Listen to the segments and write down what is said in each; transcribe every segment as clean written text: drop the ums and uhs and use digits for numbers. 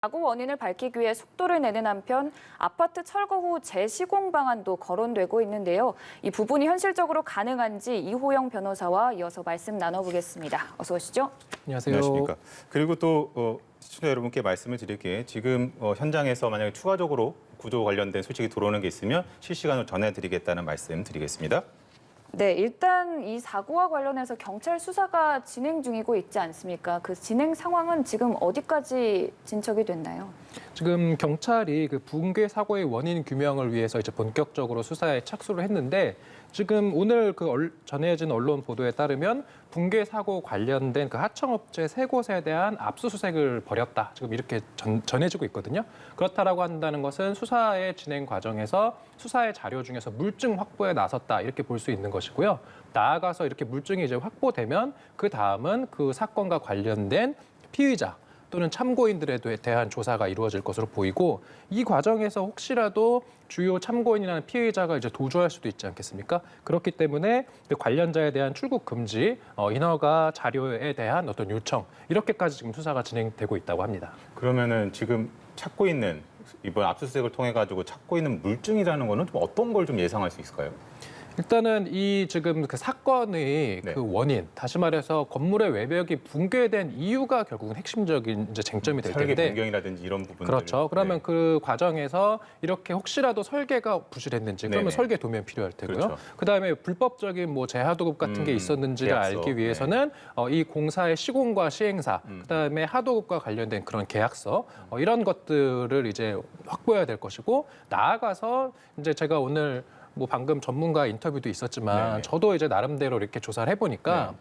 사고 원인을 밝히기 위해 속도를 내는 한편 아파트 철거 후 재시공 방안도 거론되고 있는데요. 이 부분이 현실적으로 가능한지 이호영 변호사와 이어서 말씀 나눠보겠습니다. 어서 오시죠. 안녕하세요. 안녕하십니까. 그리고 또 시청자 여러분께 말씀을 드릴게 지금 현장에서 만약에 추가적으로 구조 관련된 소식이 들어오는 게 있으면 실시간으로 전해드리겠다는 말씀 드리겠습니다. 네, 일단 이 사고와 관련해서 경찰 수사가 진행 중이고 있지 않습니까? 그 진행 상황은 지금 어디까지 진척이 됐나요? 지금 경찰이 그 붕괴 사고의 원인 규명을 위해서 이제 본격적으로 수사에 착수를 했는데 지금 오늘 전해진 언론 보도에 따르면 붕괴 사고 관련된 그 하청업체 3곳에 대한 압수수색을 벌였다. 지금 이렇게 전해지고 있거든요. 그렇다라고 한다는 것은 수사의 진행 과정에서 수사의 자료 중에서 물증 확보에 나섰다. 이렇게 볼 수 있는 것이고요. 나아가서 이렇게 물증이 이제 확보되면 그 다음은 그 사건과 관련된 피의자 또는 참고인들에 대한 조사가 이루어질 것으로 보이고 이 과정에서 혹시라도 주요 참고인이나 피의자가 이제 도주할 수도 있지 않겠습니까? 그렇기 때문에 관련자에 대한 출국 금지, 인허가 자료에 대한 어떤 요청 이렇게까지 지금 수사가 진행되고 있다고 합니다. 그러면은 지금 찾고 있는 이번 압수수색을 통해 가지고 찾고 있는 물증이라는 거는 좀 어떤 걸 좀 예상할 수 있을까요? 일단은 이 지금 그 사건의 네. 그 원인, 다시 말해서 건물의 외벽이 붕괴된 이유가 결국은 핵심적인 이제 쟁점이 될 설계 텐데. 변경이라든지 이런 부분들. 그렇죠. 그러면 네. 그 과정에서 이렇게 혹시라도 설계가 부실했는지 그러면 네네. 설계 도면 필요할 테고요. 그렇죠. 그다음에 불법적인 뭐 재하도급 같은 게 있었는지를 계약서. 알기 위해서는 이 공사의 시공과 시행사, 그다음에 하도급과 관련된 그런 계약서 이런 것들을 이제 확보해야 될 것이고 나아가서 이제 제가 오늘 뭐 방금 전문가 인터뷰도 있었지만 네네. 저도 이제 나름대로 이렇게 조사를 해보니까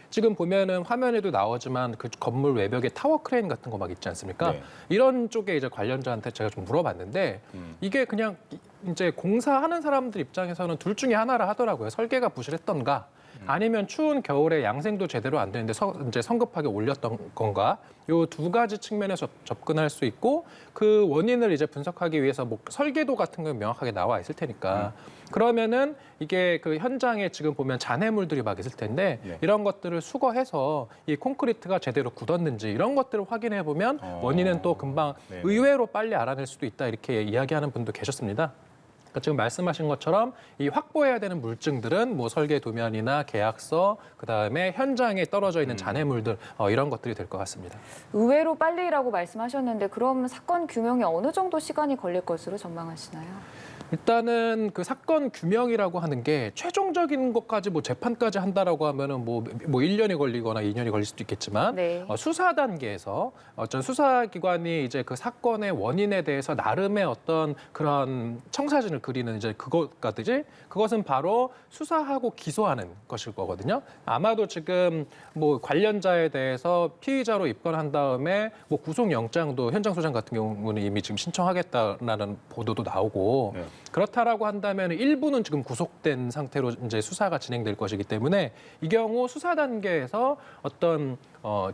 지금 보면은 화면에도 나오지만 그 건물 외벽에 타워 크레인 같은 거 막 있지 않습니까? 네. 이런 쪽에 이제 관련자한테 제가 좀 물어봤는데 이게 그냥 이제 공사하는 사람들 입장에서는 둘 중에 하나라 하더라고요. 설계가 부실했던가 아니면 추운 겨울에 양생도 제대로 안 되는데 이제 성급하게 올렸던 건가? 요 두 가지 측면에서 접근할 수 있고 그 원인을 이제 분석하기 위해서 뭐 설계도 같은 건 명확하게 나와 있을 테니까 그러면은 이게 그 현장에 지금 보면 잔해물들이 막 있을 텐데 네. 이런 것들을 수거해서 이 콘크리트가 제대로 굳었는지 이런 것들을 확인해 보면 원인은 또 금방 네네. 의외로 빨리 알아낼 수도 있다 이렇게 이야기하는 분도 계셨습니다. 그러니까 지금 말씀하신 것처럼 이 확보해야 되는 물증들은 뭐 설계 도면이나 계약서, 그다음에 현장에 떨어져 있는 잔해물들 이런 것들이 될 것 같습니다. 의외로 빨리라고 말씀하셨는데 그럼 사건 규명에 어느 정도 시간이 걸릴 것으로 전망하시나요? 일단은 그 사건 규명이라고 하는 게 최종적인 것까지 뭐 재판까지 한다라고 하면은 뭐 1년이 걸리거나 2년이 걸릴 수도 있겠지만 네. 수사 단계에서 어떤 수사기관이 이제 그 사건의 원인에 대해서 나름의 어떤 그런 청사진을 그리는 이제 그것은 바로 수사하고 기소하는 것일 거거든요. 아마도 지금 뭐 관련자에 대해서 피의자로 입건한 다음에 뭐 구속영장도 현장 소장 같은 경우는 이미 지금 신청하겠다라는 보도도 나오고 네. 그렇다라고 한다면 일부는 지금 구속된 상태로 이제 수사가 진행될 것이기 때문에 이 경우 수사 단계에서 어떤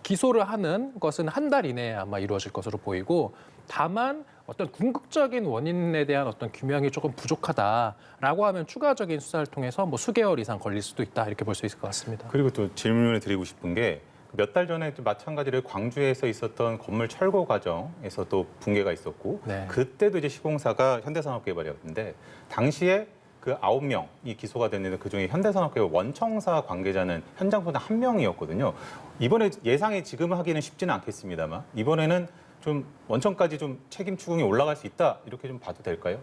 기소를 하는 것은 한 달 이내에 아마 이루어질 것으로 보이고 다만 어떤 궁극적인 원인에 대한 어떤 규명이 조금 부족하다라고 하면 추가적인 수사를 통해서 뭐 수개월 이상 걸릴 수도 있다 이렇게 볼 수 있을 것 같습니다. 그리고 또 질문을 드리고 싶은 게 몇 달 전에 또 마찬가지로 광주에서 있었던 건물 철거 과정에서 또 붕괴가 있었고 네. 그때도 이제 시공사가 현대산업개발이었는데 당시에 그 9명이 기소가 됐는데 그중에 현대산업개발 원청사 관계자는 현장 소장 1명이었거든요. 이번에 예상이 지금 하기는 쉽지는 않겠습니다만 이번에는 좀 원청까지 좀 책임 추궁이 올라갈 수 있다 이렇게 좀 봐도 될까요?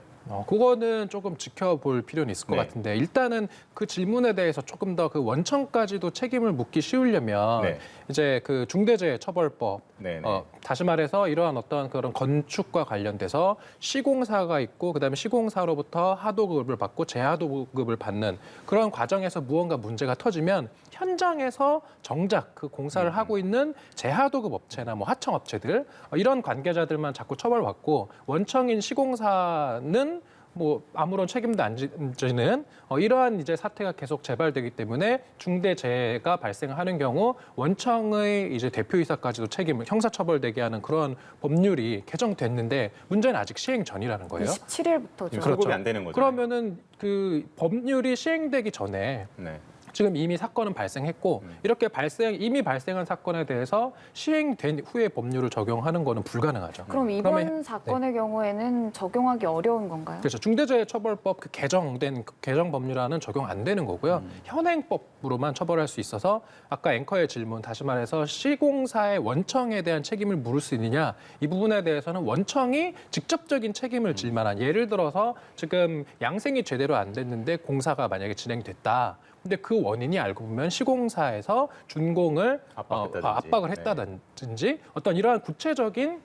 그거는 조금 지켜볼 필요는 있을 것 네. 같은데 일단은 그 질문에 대해서 조금 더 그 원청까지도 책임을 묻기 쉬우려면 네. 이제 그 중대재해처벌법 네네. 다시 말해서 이러한 어떤 그런 건축과 관련돼서 시공사가 있고 그다음에 시공사로부터 하도급을 받고 재하도급을 받는 그런 과정에서 무언가 문제가 터지면 현장에서 정작 그 공사를 하고 있는 재하도급 업체나 뭐 하청업체들 이런 관계자들만 자꾸 처벌받고 원청인 시공사는 뭐 아무런 책임도 안 지는 이러한 이제 사태가 계속 재발되기 때문에 중대재해가 발생하는 경우 원청의 이제 대표이사까지도 책임을 형사처벌되게 하는 그런 법률이 개정됐는데 문제는 아직 시행 전이라는 거예요. 27일부터죠. 그렇죠. 소급이 안 되는 거죠. 그러면은 그 법률이 시행되기 전에 네. 지금 이미 사건은 발생했고 이렇게 이미 발생한 사건에 대해서 시행된 후에 법률을 적용하는 거는 불가능하죠. 그럼 이번 그러면- 사건의 경우에는 적용하기 어려운 건가요? 그렇죠. 중대재해처벌법 그 개정된 개정 법률안은 적용 안 되는 거고요. 현행법으로만 처벌할 수 있어서 아까 앵커의 질문 다시 말해서 시공사의 원청에 대한 책임을 물을 수 있느냐 이 부분에 대해서는 원청이 직접적인 책임을 질 만한 예를 들어서 지금 양생이 제대로 안 됐는데 공사가 만약에 진행됐다. 근데 그 원인이 알고 보면 시공사에서 준공을 압박을 했다든지 어떤 이러한 구체적인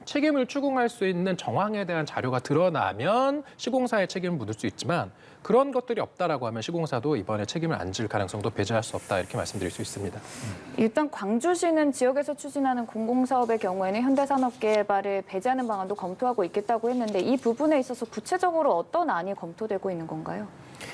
책임을 추궁할 수 있는 정황에 대한 자료가 드러나면 시공사의 책임을 묻을 수 있지만 그런 것들이 없다라고 하면 시공사도 이번에 책임을 안 질 가능성도 배제할 수 없다 이렇게 말씀드릴 수 있습니다. 일단 광주시는 지역에서 추진하는 공공사업의 경우에는 현대산업개발을 배제하는 방안도 검토하고 있겠다고 했는데 이 부분에 있어서 구체적으로 어떤 안이 검토되고 있는 건가요?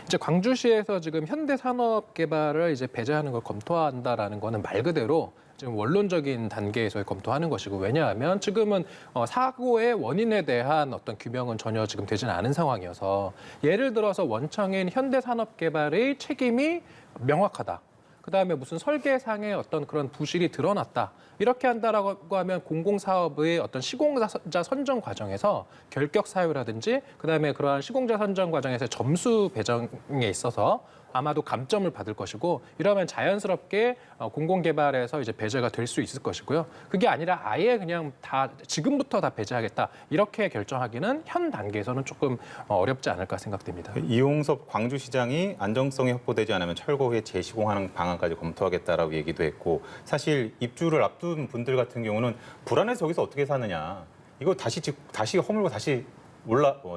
이제 광주시에서 지금 현대산업개발을 이제 배제하는 걸 검토한다라는 거는 말 그대로 지금 원론적인 단계에서 검토하는 것이고 왜냐하면 지금은 사고의 원인에 대한 어떤 규명은 전혀 지금 되지는 않은 상황이어서 예를 들어서 원청인 현대산업개발의 책임이 명확하다. 그다음에 무슨 설계상의 어떤 그런 부실이 드러났다. 이렇게 한다라고 하면 공공사업의 어떤 시공자 선정 과정에서 결격 사유라든지 그다음에 그러한 시공자 선정 과정에서 점수 배정에 있어서 아마도 감점을 받을 것이고 이러면 자연스럽게 공공개발에서 이제 배제가 될 수 있을 것이고요. 그게 아니라 아예 그냥 다 지금부터 다 배제하겠다 이렇게 결정하기는 현 단계에서는 조금 어렵지 않을까 생각됩니다. 이용섭 광주시장이 안정성이 확보되지 않으면 철거 후에 재시공하는 방안까지 검토하겠다라고 얘기도 했고 사실 입주를 앞둔 분들 같은 경우는 불안해서 저기서 어떻게 사느냐 이거 다시 허물고 다시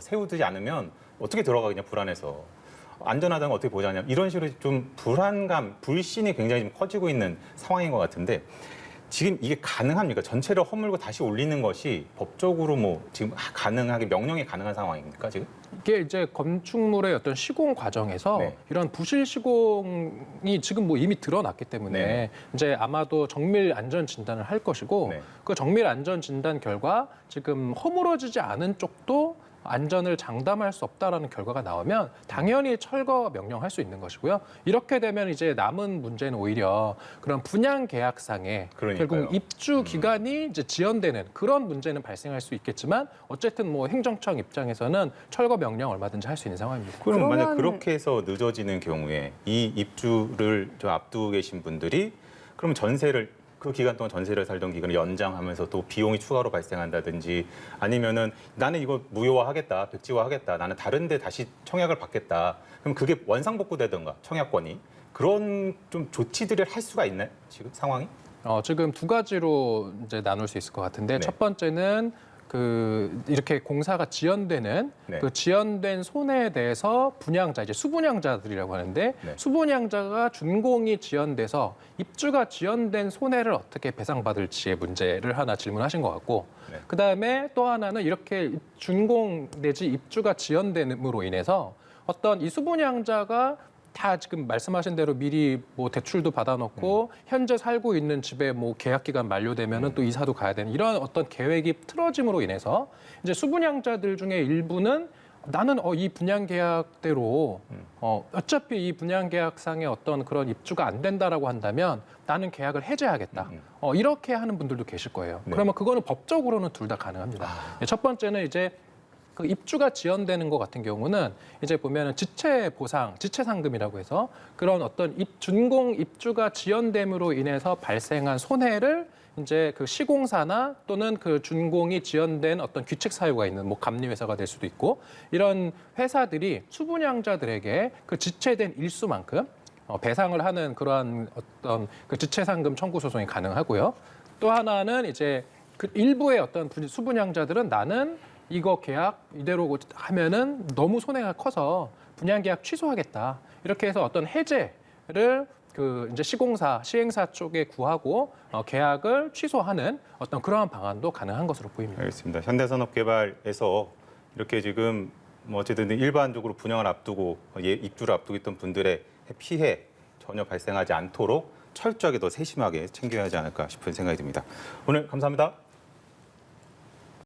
세우지 않으면 어떻게 들어가겠냐 불안해서. 안전하다는 걸 어떻게 보자냐 이런 식으로 좀 불안감, 불신이 굉장히 좀 커지고 있는 상황인 것 같은데 지금 이게 가능합니까? 전체를 허물고 다시 올리는 것이 법적으로 뭐 지금 가능하게 명령이 가능한 상황입니까 지금? 이게 이제 건축물의 어떤 시공 과정에서 네. 이런 부실 시공이 지금 뭐 이미 드러났기 때문에 네. 이제 아마도 정밀 안전 진단을 할 것이고 네. 그 정밀 안전 진단 결과 지금 허물어지지 않은 쪽도 안전을 장담할 수 없다라는 결과가 나오면 당연히 철거 명령할 수 있는 것이고요. 이렇게 되면 이제 남은 문제는 오히려 그런 분양 계약상에 그러니까요. 결국 입주 기간이 이제 지연되는 그런 문제는 발생할 수 있겠지만 어쨌든 뭐 행정청 입장에서는 철거 명령 얼마든지 할 수 있는 상황입니다. 그럼 만약 그러면- 그렇게 해서 늦어지는 경우에 이 입주를 좀 앞두고 계신 분들이 그럼 전세를 그 기간 동안 전세를 살던 기간을 연장하면서 또 비용이 추가로 발생한다든지 아니면은 나는 이거 무효화하겠다, 백지화하겠다, 나는 다른 데 다시 청약을 받겠다. 그럼 그게 원상복구되든가 청약권이 그런 좀 조치들을 할 수가 있나요? 지금 상황이? 지금 두 가지로 이제 나눌 수 있을 것 같은데 네. 첫 번째는 이렇게 공사가 지연되는 네. 그 지연된 손해에 대해서 분양자 이제 수분양자들이라고 하는데 네. 수분양자가 준공이 지연돼서 입주가 지연된 손해를 어떻게 배상받을지의 문제를 하나 질문하신 것 같고 네. 그다음에 또 하나는 이렇게 준공 내지 입주가 지연됨으로 인해서 어떤 이 수분양자가 다 지금 말씀하신 대로 미리 뭐 대출도 받아놓고 현재 살고 있는 집에 뭐 계약 기간 만료되면은 또 이사도 가야 되는 이런 어떤 계획이 틀어짐으로 인해서 이제 수분양자들 중에 일부는 나는 이 분양 계약대로 어차피 이 분양 계약상의 어떤 그런 입주가 안 된다라고 한다면 나는 계약을 해제하겠다. 이렇게 하는 분들도 계실 거예요. 네. 그러면 그거는 법적으로는 둘 다 가능합니다. 첫 번째는 이제 그 입주가 지연되는 것 같은 경우는 이제 보면은 지체 보상, 지체 상금이라고 해서 그런 어떤 준공 입주가 지연됨으로 인해서 발생한 손해를 이제 그 시공사나 또는 그 준공이 지연된 어떤 규칙 사유가 있는 뭐 감리 회사가 될 수도 있고 이런 회사들이 수분양자들에게 그 지체된 일수만큼 배상을 하는 그러한 어떤 그 지체 상금 청구 소송이 가능하고요. 또 하나는 이제 그 일부의 어떤 수분양자들은 나는 이거 계약 이대로 하면은 너무 손해가 커서 분양 계약 취소하겠다. 이렇게 해서 어떤 해제를 그 이제 시행사 쪽에 구하고 계약을 취소하는 어떤 그러한 방안도 가능한 것으로 보입니다. 알겠습니다. 현대산업개발에서 이렇게 지금 뭐 어쨌든 일반적으로 분양을 앞두고 입주를 앞두고 있던 분들의 피해 전혀 발생하지 않도록 철저하게 더 세심하게 챙겨야 하지 않을까 싶은 생각이 듭니다. 오늘 감사합니다.